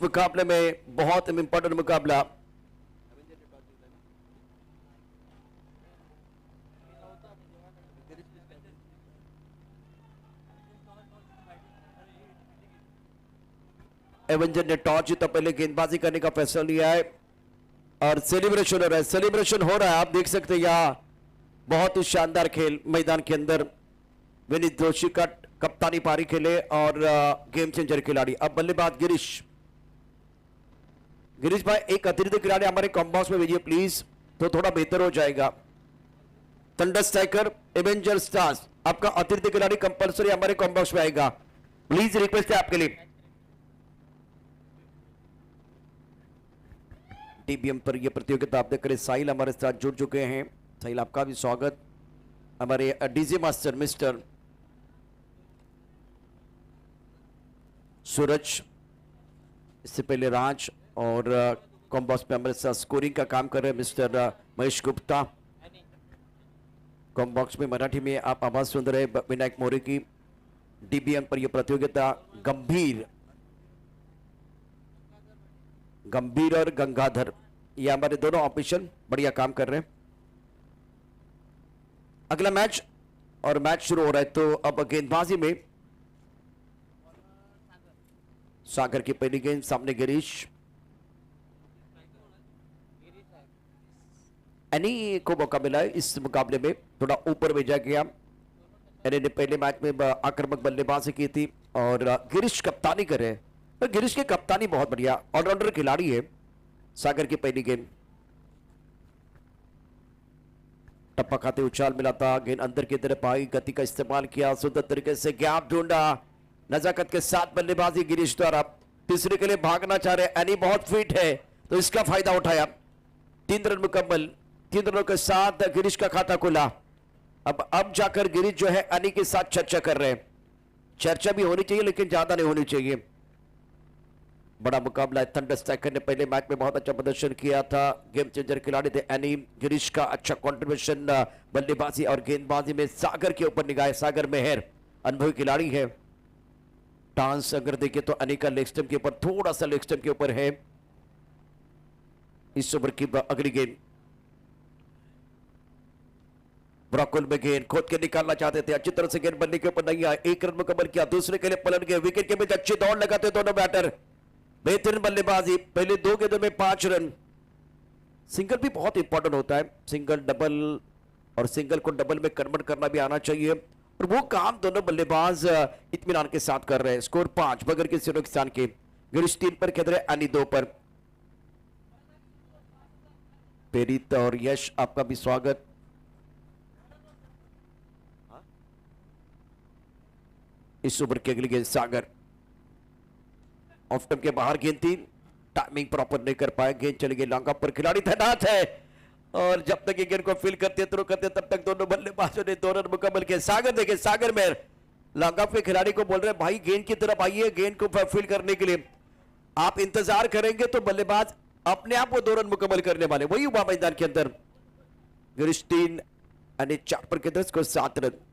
मुकाबले में बहुत इंपॉर्टेंट मुकाबला। एवेंजर ने टॉस जीता, पहले गेंदबाजी करने का फैसला लिया है और सेलिब्रेशन हो रहा है। सेलिब्रेशन हो रहा है, आप देख सकते हैं यहां बहुत ही शानदार खेल मैदान के अंदर। विनीत जोशी का कप्तानी पारी खेले और गेम चेंजर खिलाड़ी। अब बल्लेबाज गिरीश भाई, एक अतिरिक्त खिलाड़ी हमारे कॉम्बॉक्स में भेजिए प्लीज, तो थोड़ा बेहतर हो जाएगा। थंडर स्ट्राइकर एवेंजर स्टार्स, आपका अतिरिक्त खिलाड़ी कंपलसरी हमारे कॉम्बॉक्स में आएगा, प्लीज रिक्वेस्ट है आपके लिए। टीबीएम पर यह प्रतियोगिता आप देख रहे, साहिल हमारे साथ जुड़ चुके हैं। साहिल, आपका भी स्वागत। हमारे डीजे मास्टर मिस्टर सूरज, इससे पहले राज, और कॉम्बॉक्स में हमारे साथ स्कोरिंग का काम कर रहे हैं मिस्टर महेश गुप्ता। कॉम्बॉक्स में मराठी में आप आवाज सुन रहे विनायक मोरे की। डीबीएम पर यह प्रतियोगिता गंभीर और गंगाधर, ये हमारे दोनों ऑपरेशन बढ़िया काम कर रहे हैं। अगला मैच और मैच शुरू हो रहा है, तो अब गेंदबाजी में सागर की पहली गेंद, सामने गिरीश। एनी को मौका मिला है इस मुकाबले में, थोड़ा ऊपर भेजा गया। एनी ने पहले मैच में आक्रामक बल्लेबाजी की थी और गिरीश कप्तानी कर रहे हैं। तो गिरीश की कप्तानी बहुत बढ़िया, ऑलराउंडर खिलाड़ी है। सागर की पहली गेंद, टप्पा खाते उछाल मिला था, गेंद अंदर की तरफ आई, गति का इस्तेमाल किया, सुंदर तरीके से गैप ढूंढा, नजाकत के साथ बल्लेबाजी गिरीश द्वारा। तीसरे के लिए भागना चाह रहे, एनी बहुत फिट है तो इसका फायदा उठाया। 3 रन मुकम्मल, 3 रनों के साथ गिरीश का खाता खुला। अब जाकर गिरीश जो है एनी के साथ चर्चा कर रहे हैं। चर्चा भी होनी चाहिए लेकिन ज्यादा नहीं होनी चाहिए। बड़ा मुकाबला है। थंडर स्ट्राइकर ने पहले मैच में बहुत अच्छा प्रदर्शन किया था, गेम चेंजर खिलाड़ी थे एनी। गिरीश का अच्छा कंट्रीब्यूशन बल्लेबाजी और गेंदबाजी में। सागर के ऊपर निगाह, सागर मेहर अनुभवी खिलाड़ी है। टांस अगर देखें तो एनी का लेग स्टंप के ऊपर, थोड़ा सा लेग स्टंप के ऊपर है। इस ओवर की अगली गेंद, ब्रॉकुल में गेंद खोद के निकालना चाहते थे, अच्छी तरह से गेंद बनने के ऊपर नहीं आया। 1 रन मुकम्मल किया, दूसरे के लिए पलट गए। विकेट के बीच अच्छी दौड़ लगाते दोनों बैटर, बेहतरीन बल्लेबाजी। पहले 2 गेंदों में 5 रन। सिंगल भी बहुत इंपॉर्टेंट होता है, सिंगल डबल, और सिंगल को डबल में कन्वर्ट करना भी आना चाहिए, और वो काम दोनों बल्लेबाज इत्मीनान के साथ कर रहे हैं। स्कोर 5 बगैर किसी नुकसान के। गिरीश 3 पर खेल रहे, एनी 2 पर। प्रेरित और यश, आपका भी स्वागत। इस ओवर की अगली गेंद सागर, ऑफ स्टंप के बाहर गेंद थी, टाइमिंग प्रॉपर नहीं कर पाए, गेंद चली गई लॉन्ग ऑफ पर। खिलाड़ी तैनात है और जब तक ये गेंद को फील करते थ्रो करते तब तक दोनों बल्लेबाजों ने 2 रन मुकम्मल किए। सागर देखे, सागर में लॉन्ग ऑफ के खिलाड़ी को बोल रहे हैं भाई गेंद की तरफ आइए, गेंद को फील करने के लिए। आप इंतजार करेंगे तो बल्लेबाज अपने आप वो 2 रन मुकम्मल करने वाले, वही हुआ मैदान के अंदर। गिरीश 3 यानी 4 पर के 10 को 7 run.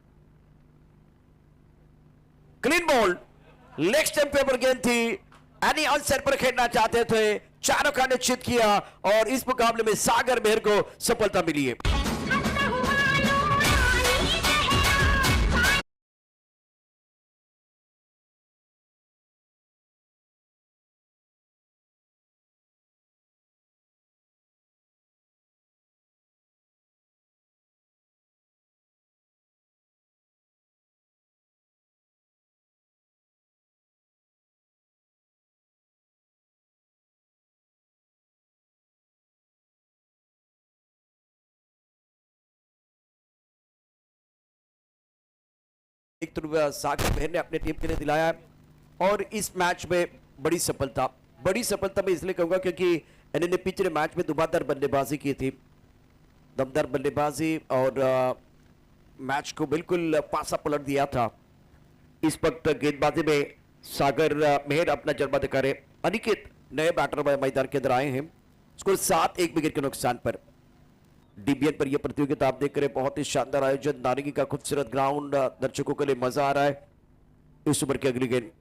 Clean ball, leg stump पर गेंद थी, एनी आउटसाइड पर खेलना चाहते थे, चारों का निश्चित किया और इस मुकाबले में सागर मेहर को सफलता मिली है। एक तो सागर मेहर ने अपने टीम के लिए दिलाया है और इस मैच में बड़ी सफलता मैं इसलिए कहूंगा क्योंकि इन्होंने पिछले मैच में दुबादार बल्लेबाजी की थी, दमदार बल्लेबाजी, और मैच को बिल्कुल पासा पलट दिया था। इस वक्त गेंदबाजी में सागर मेहर अपना जज्बा दिखा रहे। अनिकेत नए बैटर मैदान के अंदर आए हैं, स्कोर 7-1 विकेट के नुकसान पर। डीबीएन पर यह प्रतियोगिता आप देख रहे हैं, बहुत ही शानदार आयोजन, नारंगी का खूबसूरत ग्राउंड, दर्शकों के लिए मजा आ रहा है। इस ओवर की अगली गेंद,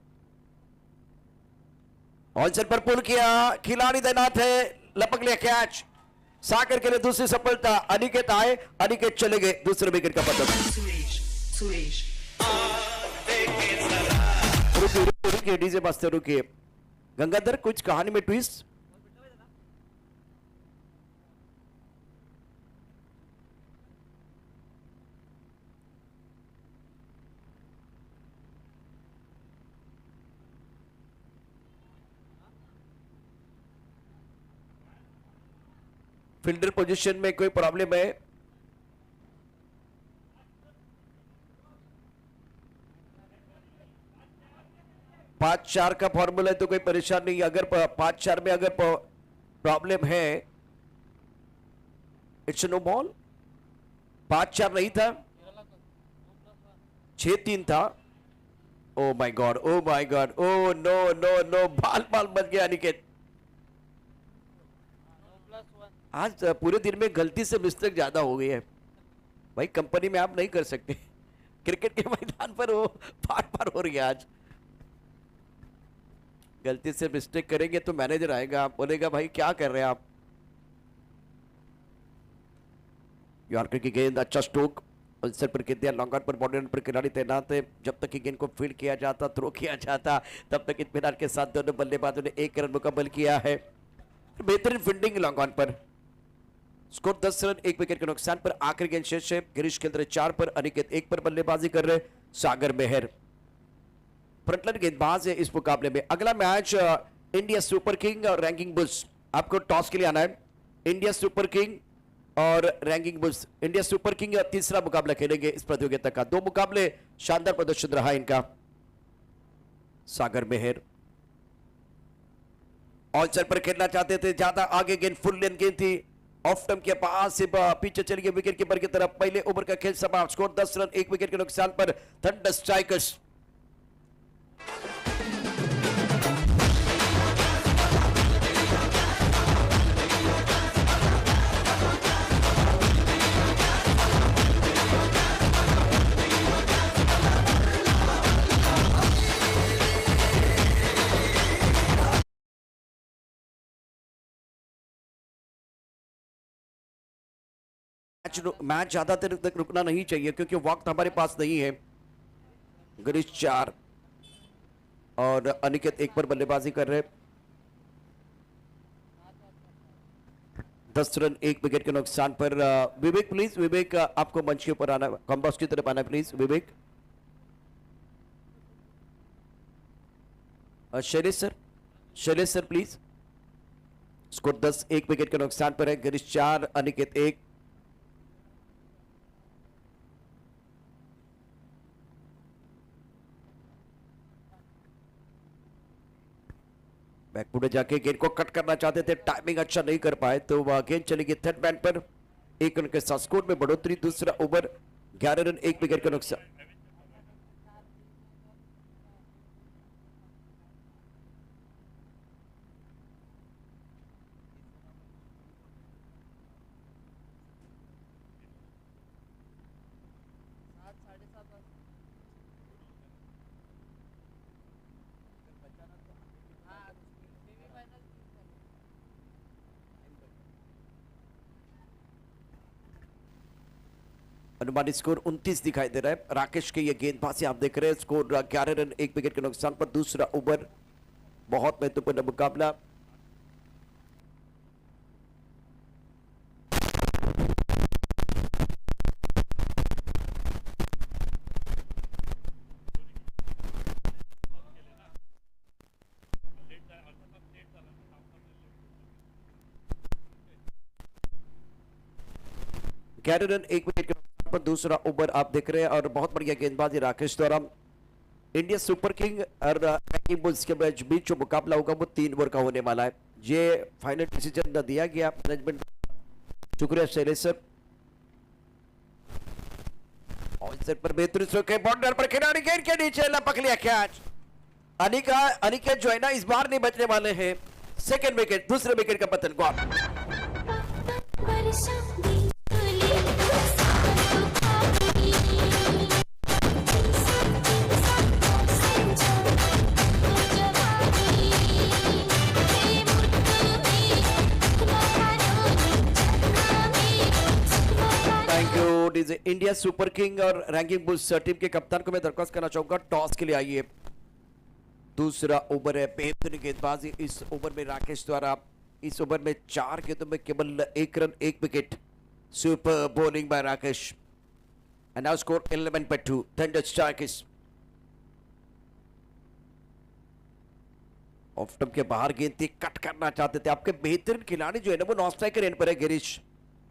ऑनसेट पर पुल किया, खिलाड़ी तैनात है, लपक लिया कैच। सागर के लिए दूसरी सफलता। अनिकेत आए, अनिकेत चले गए, दूसरे विकेट का पतन। रुकिए डीजे बजते, रुकिए। गंगाधर, कुछ कहानी में ट्विस्ट? फील्डर पोजीशन में कोई प्रॉब्लम है? पांच चार का फॉर्मूला है तो कोई परेशान नहीं। अगर 5-4 में अगर प्रॉब्लम है, इट्स नो बॉल। 5-4 नहीं था, 6-3 था। Oh my God, oh my God, oh no no no, बाल बाल बच गया अनिकेत। आज पूरे दिन में गलती से मिस्टेक ज्यादा हो गई है भाई। कंपनी में आप नहीं कर सकते, क्रिकेट के मैदान पर वो पार पार हो रही है। आज गलती से मिस्टेक करेंगे तो मैनेजर आएगा, बोलेगा भाई क्या कर रहे हैं आप। यॉर्कर की गेंद, अच्छा स्ट्रोक। आंसर पर किया, लॉन्ग ऑन पर बॉर्डर पर खिलाड़ी तैनात है। जब तक कि गेंद को फील्ड किया जाता, थ्रो किया जाता, तब तक इत्मीनान के साथ दोनों बल्लेबाजों ने 1 रन मुकम्मल किया है। बेहतरीन फील्डिंग लॉन्ग ऑन पर। स्कोर 10 रन, 1 विकेट के नुकसान पर। आखिरी गेंद शेष है। गिरीश खेल रहे 4 पर, अनिकेत 1 पर बल्लेबाजी कर रहे। सागर मेहर फ्रंटलाइन गेंदबाज है इस मुकाबले में। अगला मैच इंडिया सुपर किंग और रैंकिंग बुल्स। आपको टॉस के लिए आना है। इंडिया सुपर किंग और ranking bulls. India super king तीसरा मुकाबला खेलेंगे इस प्रतियोगिता का। 2 मुकाबले शानदार प्रदर्शन रहा इनका। सागर मेहर ऑनसाइड पर खेलना चाहते थे, ज्यादा आगे गेंद, फुल लेंथ गेंद थी। ऑफ स्टंप के पास से पीछे चली गई विकेट कीपर की तरफ। पहले ओवर का खेल समाप्त। स्कोर 10 रन, 1 विकेट के नुकसान पर थंडर स्ट्राइकर्स। मैच ज्यादा देर तक रुकना नहीं चाहिए क्योंकि वक्त हमारे पास नहीं है। गिरीश 4 और अनिकेत 1 पर बल्लेबाजी कर रहे। 10 रन, 1 विकेट के नुकसान पर। विवेक प्लीज, विवेक आपको मंच के ऊपर आना, कॉम्बॉक्स की तरफ आना please Vivek. Shailesh sir, Shailesh sir please. Score 10, 1 wicket के नुकसान पर है। गिरीश 4, अनिकेत 1। बैकफुट जाके गेंद को कट करना चाहते थे, टाइमिंग अच्छा नहीं कर पाए तो वह गेंद चलेगी थर्ड मैन पर। 1 रन के साथ स्कोर में बढ़ोतरी। दूसरा ओवर 11 रन, 1 विकेट का नुकसान। अनुमानित स्कोर 29 दिखाई दे रहा है। राकेश के ये गेंदबाजी आप देख रहे हैं। स्कोर 11 रन, 1 विकेट के नुकसान पर। दूसरा ओवर, बहुत महत्वपूर्ण मुकाबला। ग्यारह रन, 1 विकेट के पर। दूसरा ओवर आप देख रहे हैं और बहुत बढ़िया गेंदबाजी राकेश द्वारा। इंडिया सुपर किंग और रैंकिंग बुल्स के बीच जो मुकाबला होगा वो 3 ओवर का होने वाला है। ये फाइनल डिसीजन दिया गया मैनेजमेंट। शुक्रिया शैलेश सर। ऑनसेट पर बेहतरीन स्ट्रोक है, बॉर्डर पर खिलाड़ी गेंद के नीचे लपक लिया कैच। अनिकेत जो है ना इस बार नहीं बचने वाले हैं। सेकंड विकेट, दूसरे विकेट का पतन। गॉल। प्लीज इंडिया सुपर किंग और रैंकिंग बुल्स टीम के कप्तान को मैं दरख्वास्त करना चाहूंगा, टॉस के लिए आइए। दूसरा ओवर है, बेहतरीन गेंदबाजी इस ओवर में राकेश द्वारा। इस ओवर में 4 गेंदों में केवल 1 run 1 wicket. Super bowling bye Rakesh and now score 11/2। Thunder strikes off stump के बाहर गेंद थी, कट करना चाहते थे आपके बेहतरीन खिलाड़ी जो है ना वो नॉन स्ट्राइकर एंड पर है गिरीश।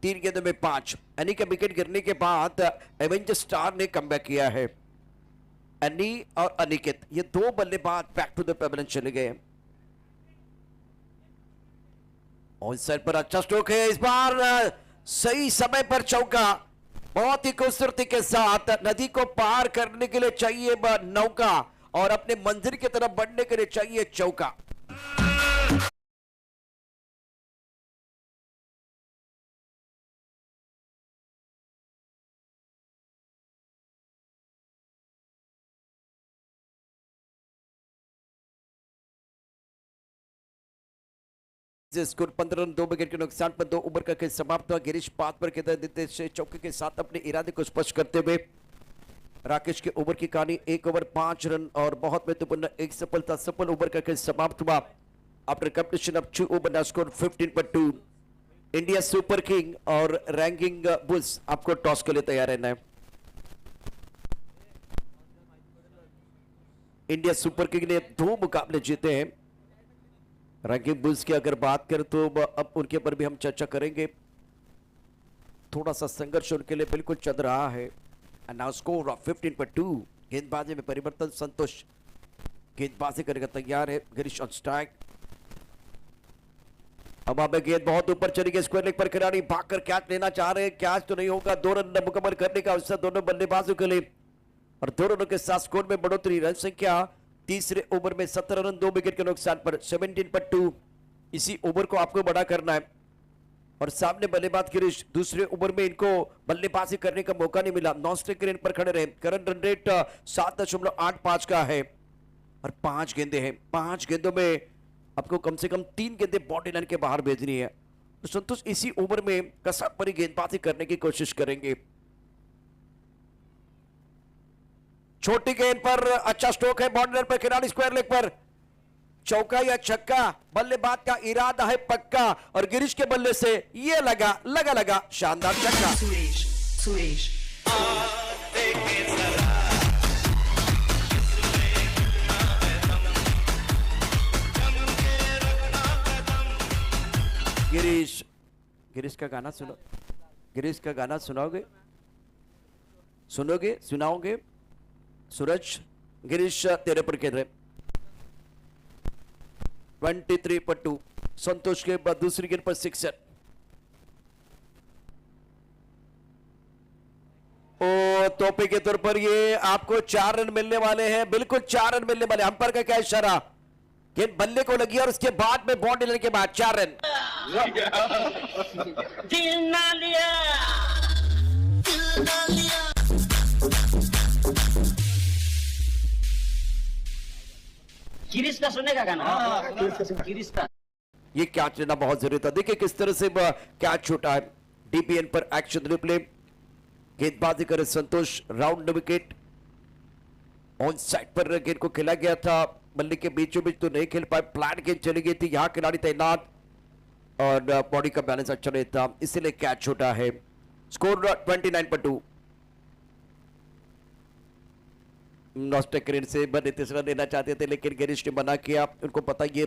3 गेंदों में 5। एनी का विकेट गिरने के बाद एवेंजर स्टार ने कमबैक किया है। एनी और अनिकेत ये 2 बल्लेबाज बैक टू द पेवेलियन चले गए। ऑन साइड पर अच्छा स्ट्रोक है इस बार, सही समय पर चौका, बहुत ही खूबसूरती के साथ। नदी को पार करने के लिए चाहिए नौका और अपने मंजिल की तरफ बढ़ने के लिए चाहिए चौका। स्कोर 15 रन 2 विकेट के नुकसान पर 2 ओवर का खेल समाप्त हुआ। गिरीश 5 पर देते चौके के साथ अपने इरादे को स्पष्ट करते हुए राकेश के ओवर की कहानी 1 ओवर 5 रन और बहुत महत्वपूर्ण एक सफलता। सफल ओवर का खेल समाप्त हुआ। After completion of 2 over the score 15/2। India super king और रैंकिंग बुल्स आपको टॉस के लिए तैयार रहना है। इंडिया सुपर किंग ने 2 मुकाबले जीते हैं। रैंकिंग बुल्स की अगर बात करें तो अब उनके ऊपर भी हम चर्चा करेंगे। थोड़ा सा संघर्ष उनके लिए बिल्कुल चल रहा है। And now score of 15/2। गेंदबाजी में परिवर्तन, संतोष गेंदबाजी करने का तैयार है। Girish on strike. अब अब गेंद बहुत ऊपर चली गई, स्क्वायर लेग पर खिलाड़ी भागकर कैच लेना चाह रहे हैं, कैच तो नहीं होगा। 2 रन मुकम्मल करने का अवसर दोनों बल्लेबाजों के लिए और 2 रनों के साथ स्कोर में बढ़ोतरी। रन संख्या तीसरे ओवर में 17 रन 2 विकेट के नुकसान पर 17/2। इसी ओवर को आपको बड़ा करना है और सामने बल्लेबाज गिरीश, दूसरे ओवर में इनको बल्लेबाजी करने का मौका नहीं मिला, नॉन स्ट्राइकर एंड पर खड़े रहे। करंट रन रेट 7.85 का है और 5 गेंदे हैं। 5 गेंदों में आपको कम से कम 3 गेंदे बॉडी लाइन के बाहर भेजनी है। तो संतोष इसी ओवर में कसरत भरी गेंदबाजी करने की कोशिश करेंगे। छोटी गेंद पर अच्छा स्ट्रोक है, बॉडी लाइन पर खिलाड़ी स्क्वायर लेग पर, चौका या छक्का, बल्लेबाज का इरादा है पक्का और गिरीश के बल्ले से ये लगा शानदार छक्का। सुरेश गिरीश का गाना सुनो, गिरीश का गाना सुनाओगे सूरज। गिरीश तेरे पर खेल रहे। 23/2। संतोष के बाद दूसरी गेंद पर 6 रन। ओ तोहफे के तौर पर ये आपको 4 रन मिलने वाले हैं, बिल्कुल 4 रन मिलने वाले। अंपायर का क्या इशारा, गेंद बल्ले को लगी और उसके बाद में बॉन्ड लेने के बाद 4 रन। दिल ना लिया। गिरीश का सुनेगा गाना, गिरीश का। ये कैच लेना बहुत जरूरी था। देखिए किस तरह से कैच छूटा है। डीपीएन पर एक्शन रिप्ले, गेंदबाजी करे संतोष, राउंड विकेट। ऑन साइड पर गेंद को खेला गया था, बल्ले के बीचों बीच तो नहीं खेल पाए, फ्लैट गेंद चली गई थी। यहां खिलाड़ी तैनात और बॉडी का बैलेंस अच्छा नहीं था, इसीलिए कैच छूटा है। स्कोर 29/2। नॉस्टेक्रेन से बने तीसरा देना चाहते थे लेकिन गिरीश ने मना किया। उनको पता ये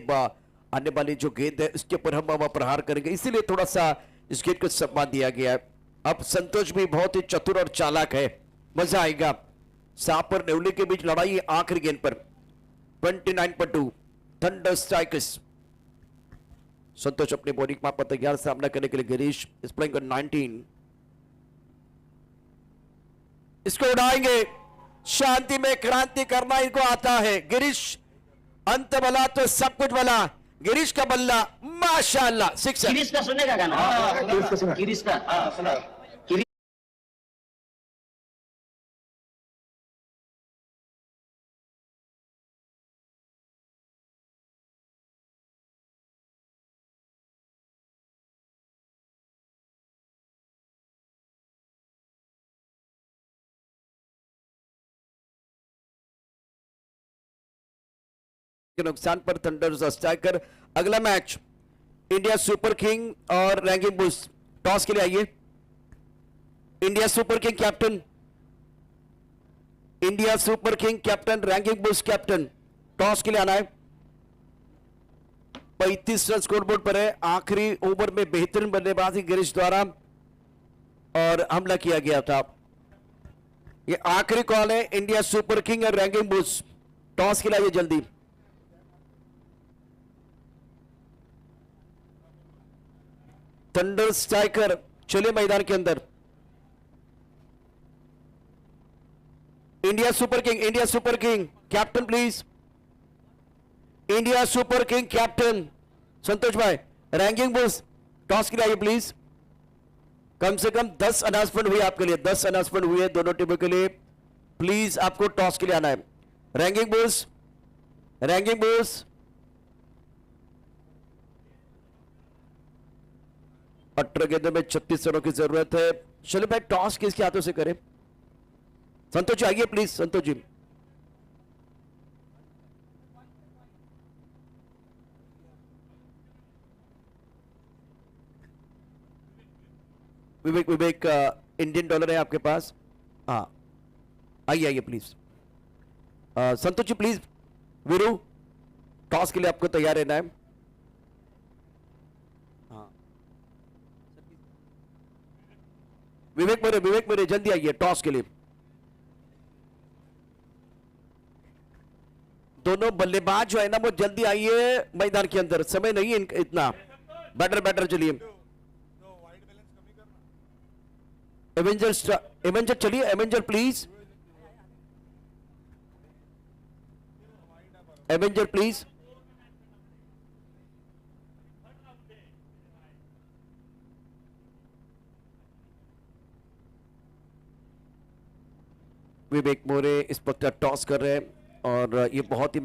आने वाली जो गेंद है उसके ऊपर हम प्रहार करेंगे, इसीलिए थोड़ा सा इस गेंद को सम्मान दिया गया है। अब संतोष भी बहुत ही चतुर और चालाक है, मजा आएगा। सांप और नेवली के बीच लड़ाई आखिरी गेंद पर। 29/2। Thunder strikes. संतोष अपने बॉलिंग माप पर तैयार सामना करने के लिए। गिरीश इस प्लेइंग ऑन 19। इसको उड़ाएंगे, शांति में क्रांति करना इनको आता है। गिरीश अंत भला तो सब कुछ भला। गिरीश का बल्ला माशाल्लाह 6। गिरीश का सुनेगा गाना, गिरीश का। के नुकसान पर थंडर्स स्ट्राइकर। अगला मैच इंडिया सुपर किंग और रैंकिंग बुल्स। टॉस के लिए आइए। India super king captain, India super king captain, ranking bulls captain, toss के लिए आना है। 35 रन स्कोरबोर्ड पर है। आखिरी ओवर में बेहतरीन बल्लेबाजी गिरीश द्वारा और हमला किया गया था। ये आखिरी कॉल है इंडिया सुपर किंग और रैंकिंग बुल्स। टॉस के लिए आइए जल्दी। थंडर स्ट्राइकर चलिए मैदान के अंदर। India super king, India super king captain please. India super king captain Santosh भाई। रैंकिंग बुल्स टॉस के लिए आइए प्लीज। कम से कम 10 अनाउंसमेंट हुई आपके लिए, 10 अनाउंसमेंट हुई है दोनों टीमों के लिए। प्लीज आपको टॉस के लिए आना है। रैंकिंग बुल्स, रैंकिंग बुल्स 18 गेंदों में 36 रनों की जरूरत है। चलो भाई टॉस किसके हाथों से करें? संतोष जी आइए please. Santosh ji Vivek, Vivek Indian dollar है आपके पास? हाँ आइए आइए please. Santosh ji please. Viru toss के लिए आपको तैयार रहना है। हाँ विवेक मेरे, विवेक मेरे जल्दी आइए टॉस के लिए। दोनों बल्लेबाज जो है ना वो जल्दी आइए मैदान के अंदर, समय नहीं है इतना। बैटर बैटर चलिए। एवेंजर, एवेंजर चलिए, एवेंजर प्लीज, एवेंजर प्लीज। विवेक मोरे इस वक्त टॉस कर रहे हैं और ये बहुत ही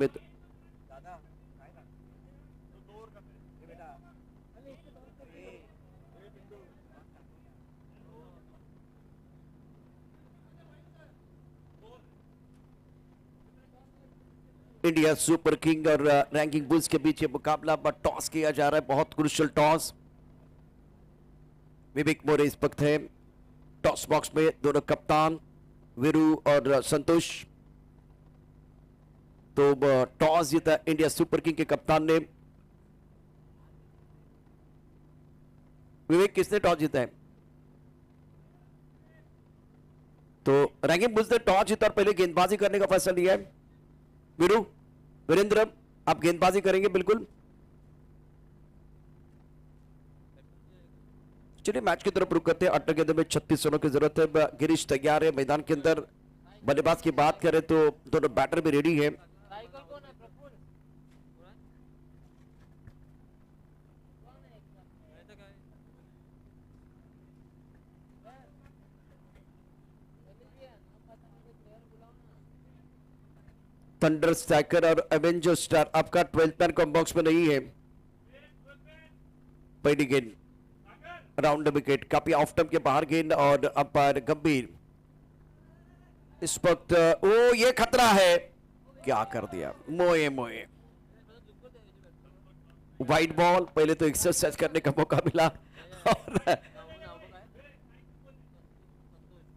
इंडिया सुपर किंग और रैंकिंग बुल्स के बीच ये मुकाबला टॉस किया जा रहा है। बहुत क्रूशियल टॉस। विवेक मोरे इस वक्त है टॉस बॉक्स में। दोनों कप्तान वीरू और संतोष। तो टॉस जीता इंडिया सुपर किंग के कप्तान ने। विवेक किसने टॉस जीता है? तो रैंकिंग बुल्स ने टॉस जीता और पहले गेंदबाजी करने का फैसला लिया है। वीरू, वीरेंद्र आप गेंदबाजी करेंगे बिल्कुल। चलिए मैच की तरफ रुक करते हैं। 18 गेंदों में 36 रनों की जरूरत है। गिरीश तैयार है मैदान के अंदर। बल्लेबाज की बात करें तो दोनों बैटर भी रेडी है। थंडर स्ट्राइकर और एवेंजर स्टार आपका 12 मैन कॉम्बॉक्स में नहीं है। पहली गेंद राउंड विकेट, काफी ऑफ टर्म के बाहर गेंद और अंपायर गंभीर। इस वक्त ओ ये खतरा है, क्या कर दिया मोए मोए। वाइड बॉल, पहले तो एक्सरसाइज करने का मौका मिला और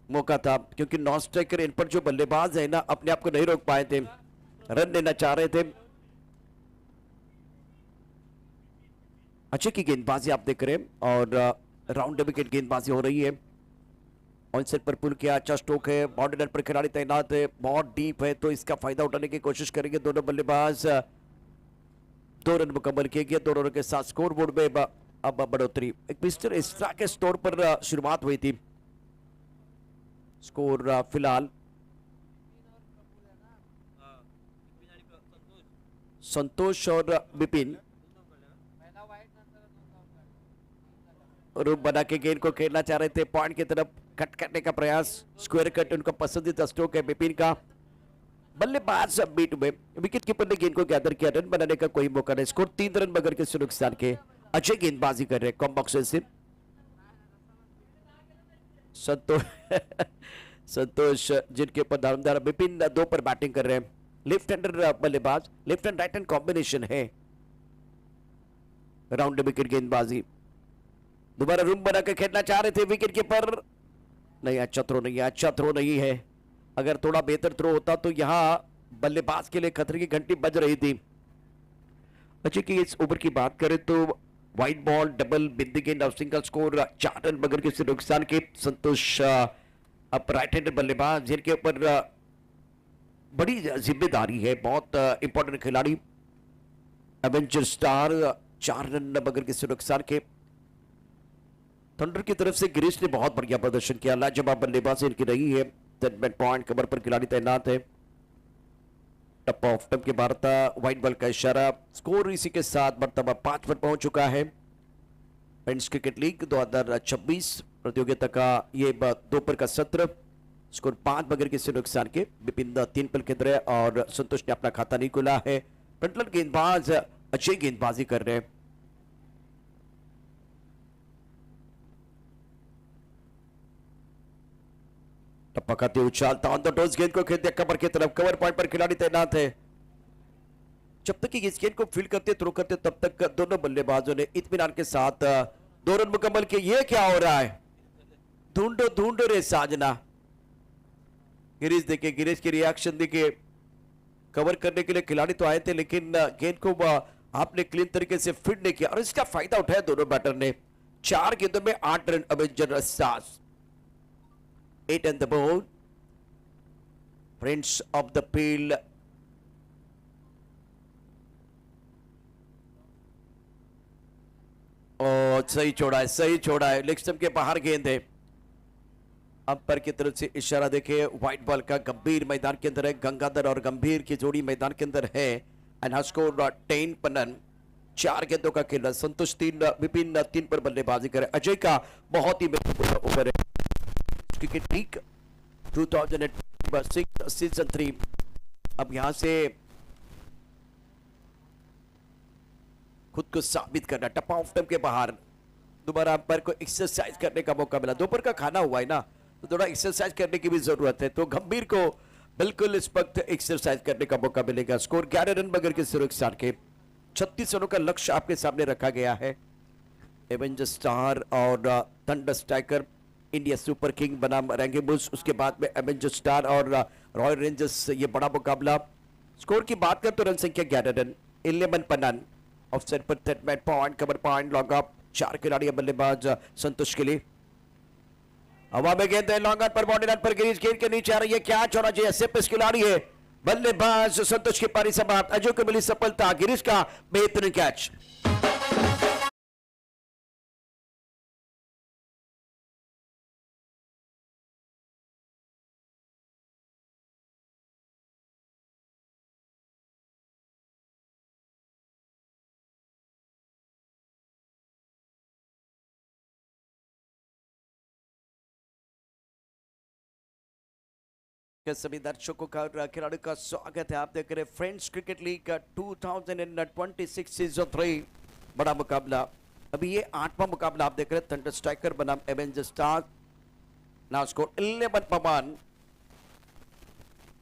मौका था क्योंकि नॉन स्ट्राइकर इन पर जो बल्लेबाज है ना अपने आप को नहीं रोक पाए थे, रन लेना चाह रहे थे। अच्छे की गेंदबाजी आप देख रहे हैं और राउंड विकेट गेंदबाजी हो रही है। ऑन सेट पर पुल किया, अच्छा स्ट्रोक है, बाउंड्री लाइन पर खिलाड़ी तैनात है, बहुत डीप है तो इसका फायदा उठाने की कोशिश करेंगे दोनों बल्लेबाज। 2 रन मुकम्मल किए गए। 2 रनों के साथ स्कोर बोर्ड में अब बढ़ोतरी। एक मिस्टर एक्स्ट्रा के स्टोर पर शुरुआत हुई थी। स्कोर फिलहाल संतोष और विपिन रूप बना के गेंद को खेलना चाह रहे थे। पॉइंट की तरफ कट करने का प्रयास, स्क्वायर कट उनका पसंदीदा स्ट्रोक है विपिन का। बल्लेबाज बीट में विकेट कीपर ने गेंद को गैदर किया, रन बनाने का कोई मौका नहीं। स्कोर 3 रन बगैर किसी नुकसान के। अच्छे गेंदबाजी कर रहे हैं कॉम्बॉक्स से। संतोष जिनके ऊपर दारोमदार, विपिन 2 पर बैटिंग कर रहे हैं। लेफ्ट हैंडर बल्लेबाज, left and right hand combination है। राउंड विकेट गेंदबाजी, दोबारा रूम बनाकर खेलना चाह रहे थे विकेट कीपर, नहीं अच्छा थ्रो नहीं है, अच्छा थ्रो नहीं है। अगर थोड़ा बेहतर थ्रो होता तो यहां बल्लेबाज के लिए खतरे की घंटी बज रही थी। अच्छा कि इस ओवर की बात करें तो व्हाइट बॉल, डबल, बिंदी गेंद और सिंगल स्कोर, 4 रन बगैर किसी नुकसान के। संतोष अब राइट हैंडर बल्लेबाज जिनके ऊपर बड़ी जिम्मेदारी है, बहुत इंपॉर्टेंट खिलाड़ी। एवेंजर स्टार 4 रन बगैर किसी नुकसान के। थंडर की तरफ से गिरीश ने बहुत बढ़िया प्रदर्शन किया, लाजवाब बल्लेबाजी इनकी रही है। सेटमेंट पॉइंट कवर पर खिलाड़ी तैनात है। टप ऑफ टप के भारत व्हाइट बॉल का इशारा, स्कोर इसी के साथ मर्तबा 5 पर पहुंच चुका है। फ्रेंड्स क्रिकेट लीग 2026 प्रतियोगिता का ये दोपहर का सत्र, स्कोर 5 बगैर किसी नुकसान के। विपिन 3 पर खेल रहे और संतोष ने अपना खाता नहीं खोला है। फ्रंटलाइन गेंदबाज अच्छी गेंदबाजी कर रहे हैं। टप्पा खाते उछालता ऑन द टॉस गेंद को खेलते कवर की तरफ, कवर पॉइंट पर खिलाड़ी तैनात है। जब तक कि इस गेंद को फील्ड करते थ्रो करते तब तक दोनों बल्लेबाजों ने इत्मीनान के साथ 2 रन मुकम्मल किए। ये क्या हो रहा है, ढूंढो ढूंढो रे साजना। गिरीश देखिए, गिरीश की रिएक्शन देखिए, कवर करने के लिए खिलाड़ी तो आए थे लेकिन गेंद को आपने क्लीन तरीके से फील्ड नहीं किया और इसका फायदा उठाया दोनों बैटर ने। 4 गेंदों में 8 run Avenger stars. 8 on the board. Friends of the field. सही छोड़ा है, सही छोड़ा है, लेग स्टंप के बाहर गेंद है। अंपायर की तरफ से इशारा देखिए, व्हाइट बॉल का गंभीर मैदान के अंदर है। गंगाधर और गंभीर की जोड़ी मैदान के अंदर है। And has scored 10 पनन। 4 गेंदों का खेल। संतोष 3, विपिन 3 पर बल्लेबाजी करे। अजय का बहुत ही महत्वपूर्ण ओवर है। Cricket league 2006 season 3। अब यहां से खुद को साबित करना। टप ऑफ टाइम के बाहर दोबारा अंपायर को एक्सरसाइज करने का मौका मिला। दोपहर का खाना हुआ है ना, तो थोड़ा एक्सरसाइज करने की भी जरूरत है, तो गंभीर को बिल्कुल इस वक्त एक्सरसाइज करने का मौका मिलेगा। स्कोर 11 रन बगैर किसी नुकसान के। 36 रनों का लक्ष्य आपके सामने रखा गया है। एवेंजर स्टार और thunder striker India super king बनाम रैंगेबुल्स, उसके बाद में एवेंजर स्टार और रॉयल रेंजर्स, ये बड़ा मुकाबला। स्कोर की बात करें तो रन संख्या 11 रन, 11 पनन। ऑफसाइड पर सेटमेंट point, cover point, long up. 4 खिलाड़ी बल्लेबाज संतोष के लिए। हवा में गेंद है, लॉन्ग ऑन पर बाउंड्री लाइन पर गिरीश गेंद के नीचे आ रही है, क्या छोड़ा चाहिए। सिर्फ खिलाड़ी है बल्लेबाज संतोष की पारी समाप्त। अजय को मिली सफलता, गिरीश का बेहतरीन कैच। के सभी दर्शकों का और खिलाड़ियों का स्वागत है। आप देख रहे फ्रेंड्स क्रिकेट लीग का 2026 सीजन 3 बड़ा मुकाबला। अभी ये 8वां मुकाबला आप देख रहे हैं। थंडर स्ट्राइकर बनाम एवेंजर स्टार। नाउ स्कोर 11 पवन।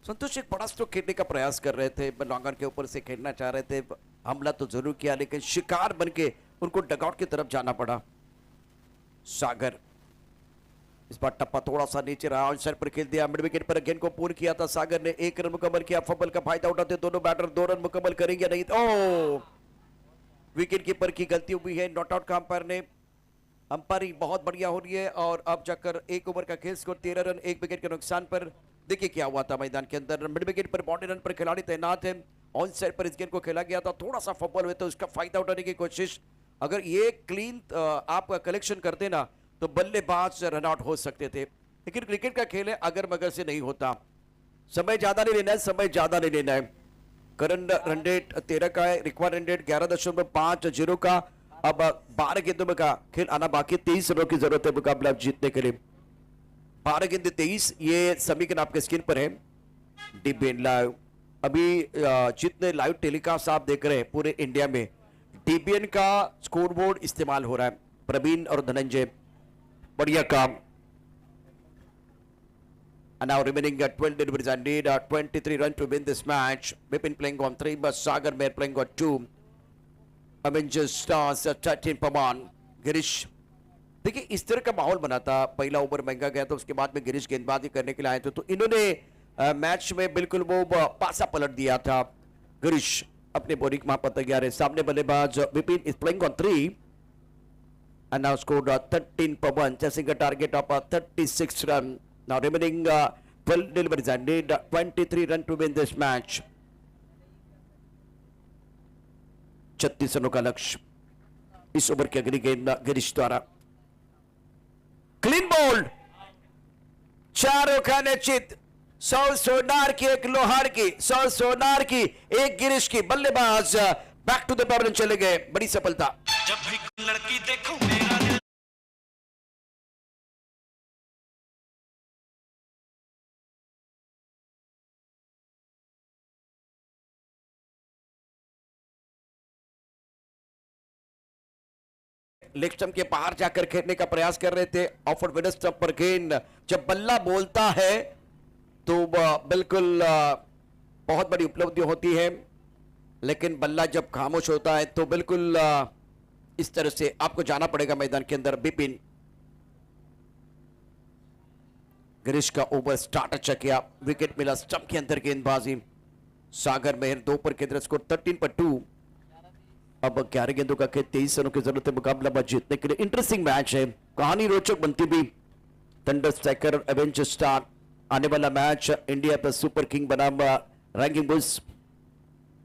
संतोष एक बड़ा स्ट्रोक खेलने का प्रयास कर रहे थे, लॉन्ग ऑन के ऊपर से खेलना चाह रहे थे। हमला तो जरूर किया लेकिन शिकार बनके उनको डगआउट की तरफ जाना पड़ा। सागर इस बार टप्पा थोड़ा सा नीचे रहा, ऑन साइड पर खेल दिया। मिड विकेट पर गेंद को पूर्ण किया था सागर ने। 1 रन मुकम्मल किया। फंबल का फायदा उठाते दोनों बैटर 2 रन मुकम्मल करेंगे नहीं। ओह, विकेट कीपर की गलती हुई है। नॉट आउट का अंपायर ने। अंपायरिंग बहुत बढ़िया हो रही है और अब जाकर 1 ओवर का खेल, स्कोर 13 रन 1 विकेट के नुकसान पर। देखिए क्या हुआ था मैदान के अंदर। मिड विकेट पर बाउंड्री रन पर खिलाड़ी तैनात है। ऑन साइड पर इस गेंद को खेला गया था, थोड़ा सा फंबल हुए तो उसका फायदा उठाने की कोशिश। अगर ये क्लीन आप कलेक्शन करते ना तो बल्लेबाज रन आउट हो सकते थे, लेकिन क्रिकेट का खेल है, अगर मगर से नहीं होता। समय ज्यादा नहीं लेना है, समय ज्यादा नहीं लेना है। करंट रन रेट 13 का है, रिक्वायर्ड रन रेट 11.50 का। अब 12 गेंदों में का खेल आना बाकी। 23 रनों की जरूरत है मुकाबला जीतने के लिए। 12 गेंद 23, ये समीकरण आपके स्क्रीन पर है। डीबीएन लाइव अभी जितने लाइव टेलीकास्ट आप देख रहे हैं पूरे इंडिया में, डीबीएन का स्कोरबोर्ड इस्तेमाल हो रहा है। प्रवीण और धनंजय बढ़िया काम। And now remaining 12 deliveries and need 23 runs to win this match. Bipin playing on 3, but Sagar Meher playing on 2. Avengers Stars 13 per 1. Girish. देखिए इस तरह का माहौल बना था, पहला ओवर महंगा गया तो उसके बाद में गिरीश गेंदबाजी करने के लिए आए थे, तो इन्होंने मैच में बिल्कुल वो पासा पलट दिया था। गिरीश अपने बॉलिंग वहां पर तैयार है, सामने बल्लेबाज Vipin is playing on 3 and now scored 13 per 1, chasing a target of 36 run. Now remaining 12 deliveries and need 23 run to win this match. 36 रनों का लक्ष्य इस ओवर की अगली गेंद गिरीश द्वारा। क्लीन बोल्ड, चारों का निश्चित, 100 सोनार की एक लोहार की, 100 सोनार की एक गिरीश की। बल्लेबाज बैक टू द पेवेलियन चले गए, बड़ी सफलता। जब भी लड़की देखूं मेरा दिल लेग स्टंप के बाहर जाकर खेलने का प्रयास कर रहे थे। ऑफ मिड स्टंप पर गेंद, जब बल्ला बोलता है तो बिल्कुल बहुत बड़ी उपलब्धि होती है, लेकिन बल्ला जब खामोश होता है तो बिल्कुल इस तरह से आपको जाना पड़ेगा मैदान के अंदर। बिपिन गिरीश का ओवर स्टार्ट अच्छा किया, विकेट मिला, स्टंप के अंदर गेंदबाजी। सागर मेहर 2 पर केंद्र स्कोर 13 पर 2। अब 11 गेंदों का खेल, 23 रनों की जरूरत है मुकाबला जीतने के लिए। इंटरेस्टिंग मैच है, कहानी रोचक बनती भी। थंडर स्ट्राइकर एवेंजर स्टार, आने वाला मैच इंडिया पर सुपर किंग बनाम ranking bulls.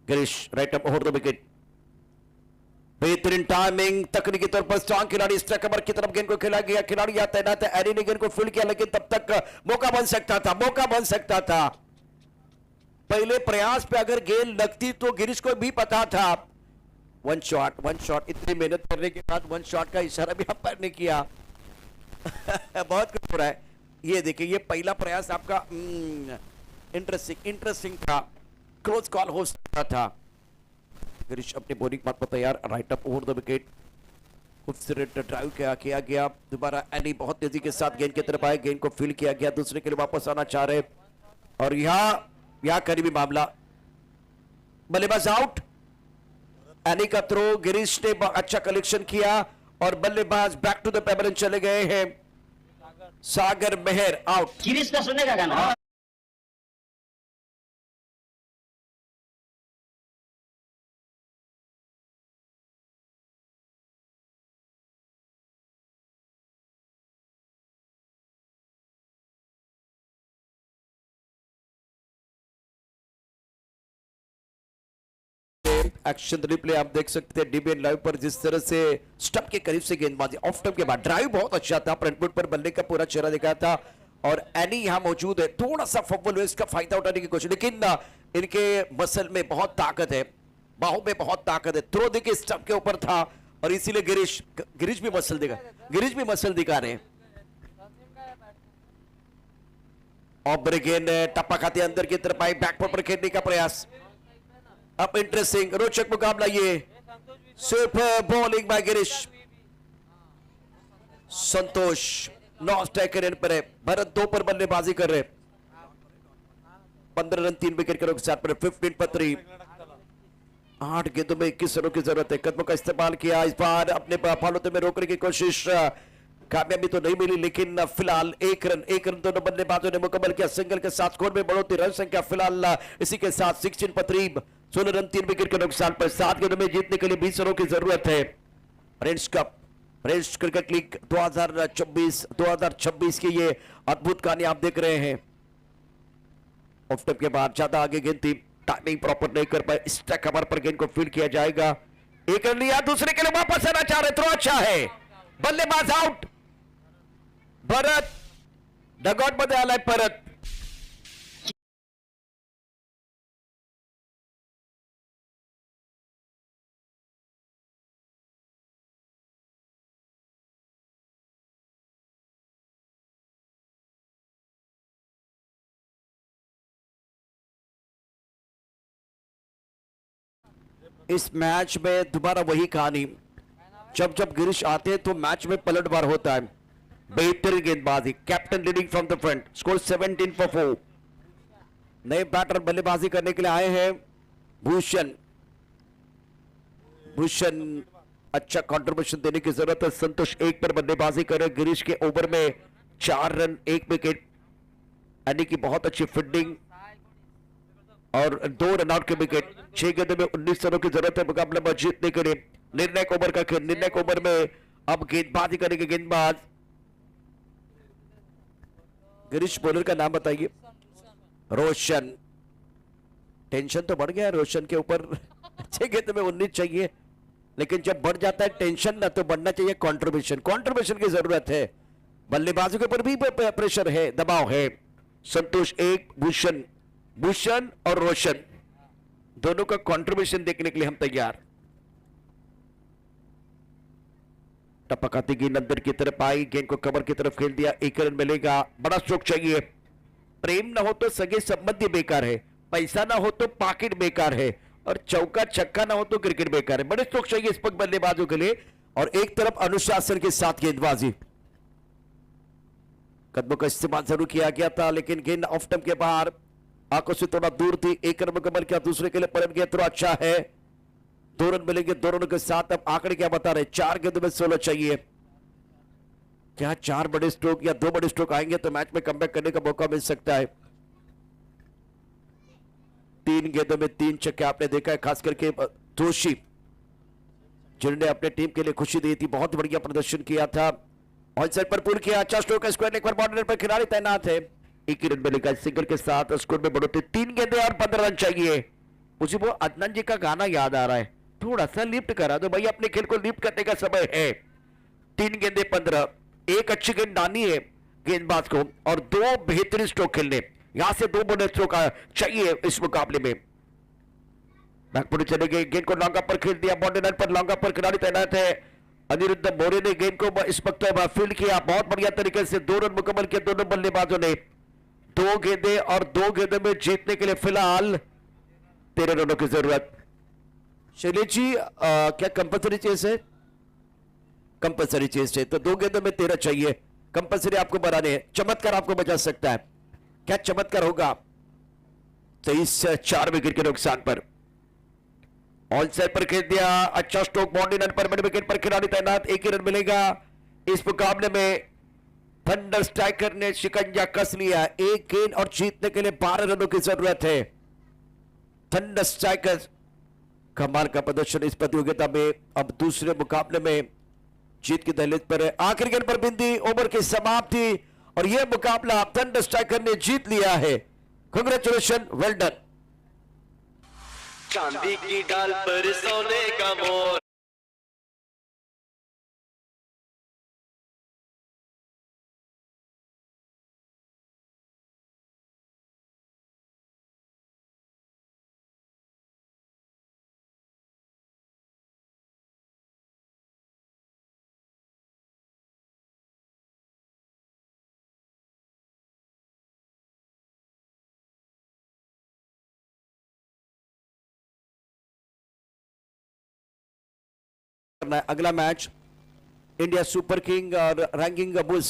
Girish right up over the wicket, बेहतरीन टाइमिंग, तकनीकी तौर पर स्ट्रांग खिलाड़ी। स्ट्राइक कवर की तरफ गेंद को खेला गया, खिलाड़ी यहाँ तैनात है, एरी ने गेंद को फील्ड किया, लेकिन तब तक मौका बन सकता था, मौका बन सकता था। पहले प्रयास पे अगर गेंद लगती तो गिरीश को भी पता था। वन शॉट, इतनी मेहनत करने के बाद वन शॉट का इशारा भी अंपायर ने किया। बहुत कुछ हो रहा है। ये देखिए, ये पहला प्रयास आपका इंटरेस्टिंग था, क्लोज कॉल हो सकता था। गिरीश अपने बॉलिंग मार्ग पर तैयार, right up over the wicket, खूबसूरत ड्राइव किया गया। दोबारा एनी बहुत तेजी के साथ गेंद की तरफ आए, गेंद को फील्ड किया गया, दूसरे के लिए वापस आना चाह रहे, और यहाँ करीबी मामला, बल्लेबाज आउट। एनी का थ्रो, गिरीश ने अच्छा कलेक्शन किया और बल्लेबाज बैक टू द पेवेलियन चले गए हैं। सागर मेहर आउट। गिरीश का सुनने का गाना। एक्शन रिप्ले आप देख सकते हैं डीबीएन लाइव पर, जिस तरह से स्टंप के करीब से गेंदबाजी, ऑफ स्टंप के बाद ड्राइव बहुत अच्छा था, फ्रंट फुट पर बल्ले का पूरा चेहरा दिखा था, और एनी यहां मौजूद है, थोड़ा सा फुटबॉल इसका फायदा उठाने की कोशिश, लेकिन इनके मसल में बहुत ताकत है, बाहों में बहुत ताकत है। थ्रो देखिए स्टंप के ऊपर था, और इसीलिए गिरीश भी मसल दिखा रहे हैं। और ब्रिगेड टप्पा खाते अंदर की तरफ आई, बैकफुट पर खेलने का प्रयास। अब इंटरेस्टिंग रोचक मुकाबला, ये सुपर बॉलिंग बाय गिरीश। संतोष नॉन स्ट्राइकर एंड पर है, भरत 2 पर बल्लेबाजी कर रहे, 15 रन 3 विकेट के साथ पर 15 पर 3। 8 गेंदों में 21 रनों की जरूरत है। कदमों का इस्तेमाल किया, इस बार अपने फालतू में रोकने की कोशिश, कामयाबी तो नहीं मिली, लेकिन फिलहाल एक रन दोनों बल्लेबाजों ने मुकम्मल किया। सिंगल के साथ स्कोर में बढ़ोतरी, रन संख्या फिलहाल इसी के साथ 16 पर 3, 16 रन 3 विकेट के नुकसान पर। 7 गेंदों में जीतने के लिए 20 रनों की जरूरत है। फ्रेंच क्रिकेट लीग 2024 की ये अद्भुत कहानी आप देख रहे हैं। ऑफ स्टंप के बाद ज्यादा आगे गेंद थी, टाइमिंग प्रॉपर नहीं कर पाए, स्ट्राइक कवर पर गेंद को फील्ड किया जाएगा। एक रन लिया, दूसरे के लिए वापस आना चाह रहे, थ्रो अच्छा है, बल्लेबाज आउट। भरत डगआउट मध्ये आलाय परत। इस मैच में दोबारा वही कहानी, जब गिरीश आते हैं तो मैच में पलटवार होता है। बेहतरीन गेंदबाजी, captain leading from the front, score 17 for 4। नए बैटर बल्लेबाजी करने के लिए आए हैं भूषण। भूषण अच्छा कंट्रीब्यूशन देने की जरूरत है। संतोष 1 पर बल्लेबाजी करे। गिरीश के ओवर में 4 रन 1 विकेट, यानी कि बहुत अच्छी फील्डिंग और 2 रन आउट के विकेट। 6 गेंदों में 19 रनों की जरूरत है मुकाबले में जीतने के लिए। निर्णायक ओवर का खेल, निर्णायक ओवर में अब गेंदबाजी करेंगे गेंदबाज गिरीश। बॉलर का नाम बताइए। रोशन। टेंशन तो बढ़ गया रोशन के ऊपर। 6 गेंदों में 19 चाहिए, लेकिन जब बढ़ जाता है टेंशन ना, तो बढ़ना चाहिए कंट्रीब्यूशन। कंट्रीब्यूशन की जरूरत है। बल्लेबाजों के ऊपर भी प्रेशर है, दबाव है। संतोष 1, भूषण और रोशन, दोनों का कंट्रीब्यूशन देखने के लिए हम तैयार। टपकाती गेंद अंदर की तरफ आई, गेंद को कवर की तरफ खेल दिया। 1 रन मिलेगा। बड़ा स्ट्रोक चाहिए। प्रेम ना हो तो सगे संबंधी बेकार है, पैसा ना हो तो पॉकेट बेकार है, और चौका छक्का ना हो तो क्रिकेट बेकार है। बड़े स्ट्रोक चाहिए इस पक बल्लेबाजों के लिए। और एक तरफ अनुशासन के साथ गेंदबाजी। कदमों का इस्तेमाल जरूर किया गया था, लेकिन गेंद ऑफ स्टंप के बाहर आंखों से थोड़ा दूर थी। 1 रन मुकम्मल किया। दूसरे के लिए परम गया थोड़ा अच्छा है। 2 रन मिलेंगे। 2 रनों के साथ अब आंकड़े क्या बता रहे? 4 गेंदों में 16 चाहिए। क्या 4 बड़े स्ट्रोक या 2 बड़े स्ट्रोक आएंगे तो मैच में कमबैक करने का मौका मिल सकता है। 3 गेंदों में 3 छक्के आपने देखा है, खास करके जोशी जिन्होंने अपने टीम के लिए खुशी दी थी। बहुत बढ़िया प्रदर्शन किया था। ऑन साइड पर पूर्ण किया। अच्छा स्ट्रोक है। स्क्वायर एक बार बॉर्डर पर खिलाड़ी तैनात है। 1 ही रन मिलेगा। सिंगल के साथ स्कोर में बढ़ोतरी। 3 गेंदें और 15 रन चाहिए। मुझे वो अदनान जी का गाना याद आ रहा है, थोड़ा सा लिफ्ट करा दो भाई, अपने खेल को लिफ्ट करने का समय है। 3 गेंदें 15। एक अच्छी गेंद डाली है गेंदबाज को, और 2 बेहतरीन स्ट्रोक खेलने। यहां से 2 बड़े स्ट्रोक चाहिए इस मुकाबले में। नागपुर चले गए। गेंद को लॉन्ग अप पर खेल दिया। बाउंड्री लाइन पर लॉन्ग अप पर खिलाड़ी तैनात है। अनिरुद्ध मौर्य ने गेंद को इस वक्त फील्ड किया बहुत बढ़िया तरीके से। 2 रन मुकम्मल किए दोनों बल्लेबाजों ने। 2 गेंदें और 2 गेंदों में जीतने के लिए फिलहाल 13 रनों की जरूरत। शैलेश जी, क्या कंपल्सरी चेस है? कंपल्सरी चेस है, तो 2 गेंदों में 13 चाहिए। कंपल्सरी आपको बनाने हैं। चमत्कार आपको बचा सकता है। क्या चमत्कार होगा? 23-4 विकेट के नुकसान पर। ऑन साइड पर खेल दिया। अच्छा स्ट्रोक। बाउंड्री लाइन पर मिड विकेट पर खिलाड़ी तैनात। 1 ही रन मिलेगा। इस मुकाबले में थंडर स्ट्राइकर ने शिकंजा कस लिया। 1 गेंद और जीतने के लिए 12 रनों की जरूरत है। थंडर स्ट्राइकर कमाल का प्रदर्शन इस प्रतियोगिता में। अब दूसरे मुकाबले में जीत की दहलीज पर है। आखिरी गेंद पर बिंदी, ओवर की समाप्ति, और यह मुकाबला थंडर स्ट्राइकर ने जीत लिया है। Congratulation, well done. चांदी की डाल पर सोने का मोर। अगला मैच इंडिया सुपर किंग और रैंकिंग बुल्स